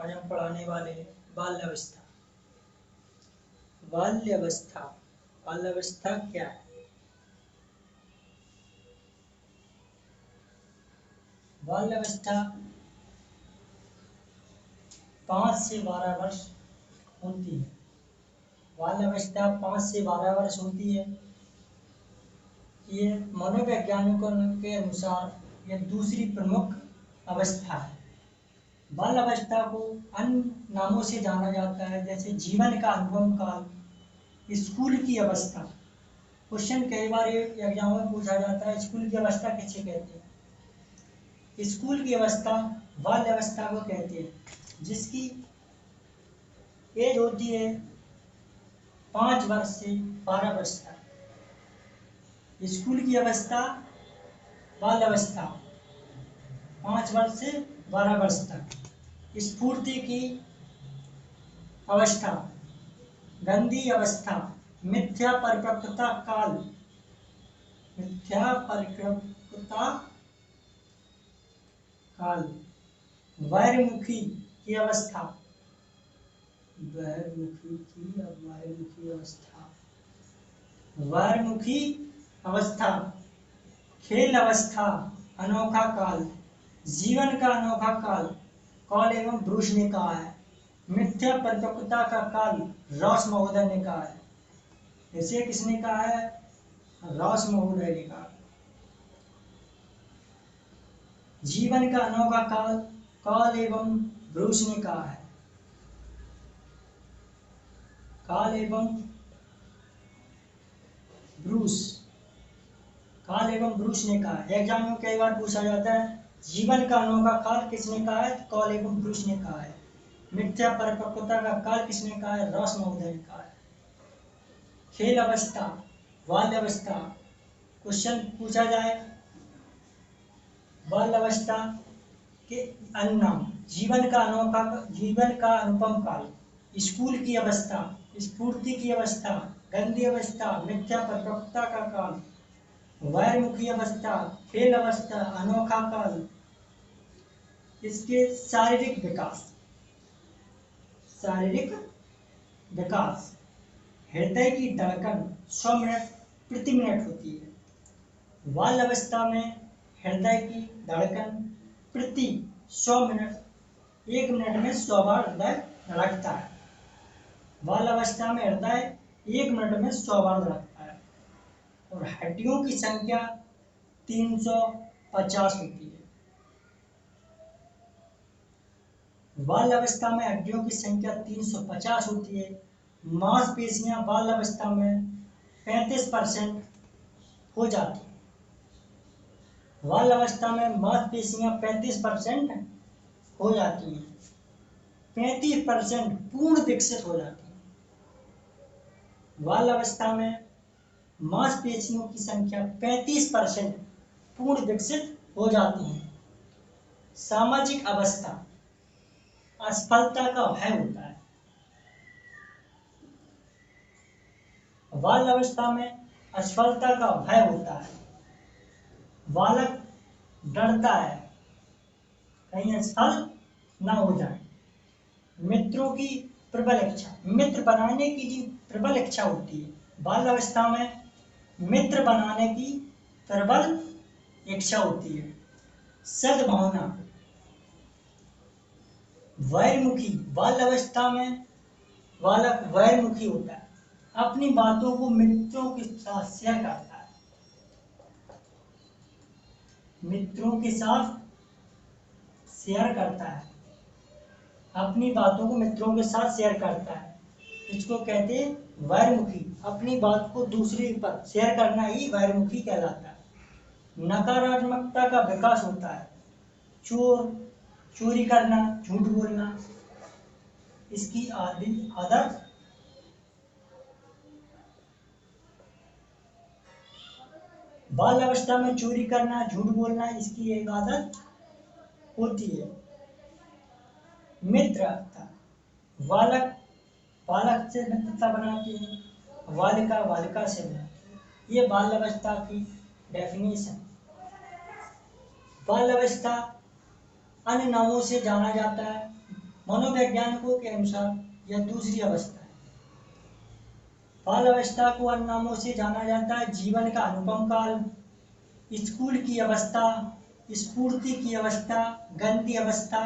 आज हम पढ़ाने वाले हैं बाल्यावस्था। बाल्यावस्था बाल्यावस्था क्या है? बाल्यावस्था 5 से 12 वर्ष होती है। बाल्यावस्था 5 से 12 वर्ष होती है। ये मनोवैज्ञानिकों के अनुसार ये दूसरी प्रमुख अवस्था है। बाल अवस्था को अन्य नामों से जाना जाता है, जैसे जीवन का अनुपम काल, स्कूल की अवस्था। क्वेश्चन कई बार एग्जाम में पूछा जाता है, स्कूल की अवस्था किसे कहते हैं? स्कूल की अवस्था बाल अवस्था को कहते हैं, जिसकी एज होती है 5 वर्ष से 12 वर्ष तक। स्कूल की अवस्था बाल अवस्था 5 वर्ष से 12 वर्ष तक। स्फूर्ति की अवस्था, गंदी अवस्था, मिथ्या परिपक्वता काल, मिथ्या परिपक्वता काल, वैरमुखी की अवस्था, वैरमुखी अवस्था, वैरमुखी अवस्था, खेल अवस्था, अनोखा काल, जीवन का अनोखा काल, काल एवं ब्रूस ने कहा है। मिथ्या परिपक्वता का काल रॉस महोदय ने कहा है। इसे किसने कहा है? रॉस महोदय ने कहा। जीवन का अनोखा काल, काल एवं ब्रूस ने कहा है। काल एवं ब्रूस, काल एवं ब्रूस ने कहा है। एग्जाम में कई बार पूछा जाता है, जीवन का अनोखा काल किसने कहा है? काल एवं ब्रूस ने कहा है। मिथ्या परिपक्वता का काल किसने कहा है? रॉस महोदय ने कहा है। खेल अवस्था, बाल अवस्था। क्वेश्चन पूछा जाए बाल अवस्था के अन्य नाम, जीवन का अनोखा, जीवन का अनुपम काल, स्कूल की अवस्था, स्फूर्ति की अवस्था, गंदी अवस्था, मिथ्या परिपक्वता का काल, वैरमुखी अवस्था, खेल अवस्था, अनोखा काल। इसके शारीरिक विकास, शारीरिक विकास, हृदय की धड़कन 100 मिनट प्रति मिनट होती है। बाल अवस्था में हृदय की धड़कन प्रति 100 मिनट, 1 मिनट में 100 बार हृदय धड़कता है। बाल अवस्था में हृदय 1 मिनट में 100 बार धड़कता है। और हड्डियों की संख्या 350 होती है। बाल अवस्था में हड्डियों की संख्या 350 होती है। मांसपेशियां बाल अवस्था में 35% हो जाती है। बाल अवस्था में मांसपेशियां 35% हो जाती हैं। 35% पूर्ण विकसित हो जाती है। बाल अवस्था में मांसपेशियों की संख्या 35% पूर्ण विकसित हो जाती है। सामाजिक अवस्था, असफलता का भय होता है। बाल अवस्था में असफलता का भय होता है। बालक डरता है कहीं असफल ना हो जाए। मित्रों की प्रबल इच्छा, मित्र बनाने की जो प्रबल इच्छा होती है, बाल अवस्था में मित्र बनाने की प्रबल इच्छा होती है। सद्भावना, वैरमुखी, बाल अवस्था में बालक वैरमुखी होता है, अपनी बातों को मित्रों के साथ शेयर करता है। मित्रों के साथ शेयर करता है, अपनी बातों को मित्रों के साथ शेयर करता है। इसको कहते हैं वैरमुखी। अपनी बात को दूसरे पर शेयर करना ही वैरमुखी कहलाता है। नकारात्मकता का विकास होता है। चोर, चोरी करना, झूठ बोलना, इसकी आदत बाल अवस्था में चोरी करना, झूठ बोलना, इसकी एक आदत होती है। मित्रता, बालक बालक से मित्रता बनाती है, बालिका बालिका से बनाती है। ये बाल अवस्था की डेफिनेशन। बाल अवस्था अन्य नामों से जाना जाता है, मनोवैज्ञानिकों के अनुसार यह दूसरी अवस्था है। बाल अवस्था को अन्य नामों से जाना जाता है: जीवन का अनुपम काल, स्कूल की अवस्था, स्फूर्ति की अवस्था, गंदी अवस्था,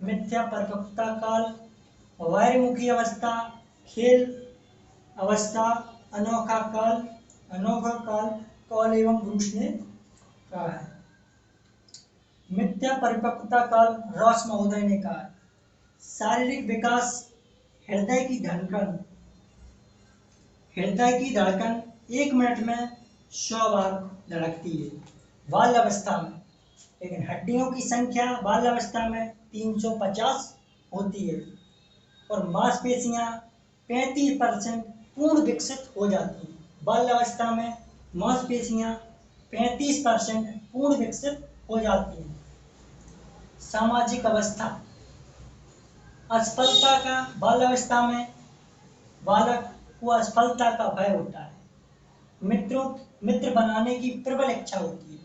मिथ्या परिपक्वता काल, वैरमुखी अवस्था, खेल अवस्था, अनोखा काल, काल एवं ब्रूस ने कहा है। मिथ्या परिपक्वता काल रॉस महोदय ने कहा है। शारीरिक विकास, हृदय की धड़कन 1 मिनट में 100 बार धड़कती है बाल्यावस्था में, लेकिन हड्डियों की संख्या बाल्यावस्था में 350 होती है और मांसपेशियां 35% पूर्ण विकसित हो जाती हैं। बाल्यावस्था में मांसपेशियां 35% पूर्ण विकसित हो जाती हैं। सामाजिक अवस्था, असफलता का बाल्यावस्था में बालक को असफलता का भय होता है, मित्र बनाने की प्रबल इच्छा होती है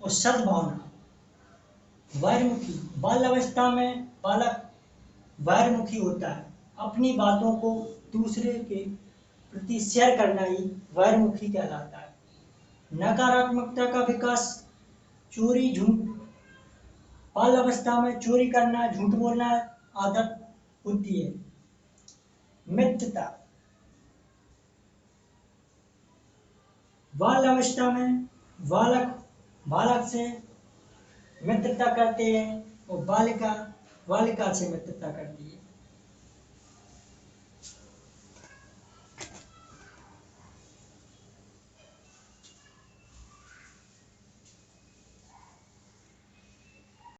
और सद्भावना। वैरमुखी, बाल्यावस्था में बालक वैरमुखी होता है, अपनी बातों को दूसरे के प्रति शेयर करना ही वैरमुखी कहलाता है। नकारात्मकता का विकास, चोरी झूठ, बाल्यावस्था में चोरी करना, झूठ बोलना आदत होती है। मित्रता, बाल्यावस्था में बालक से मित्रता करते हैं और बालिका से मित्रता करती है।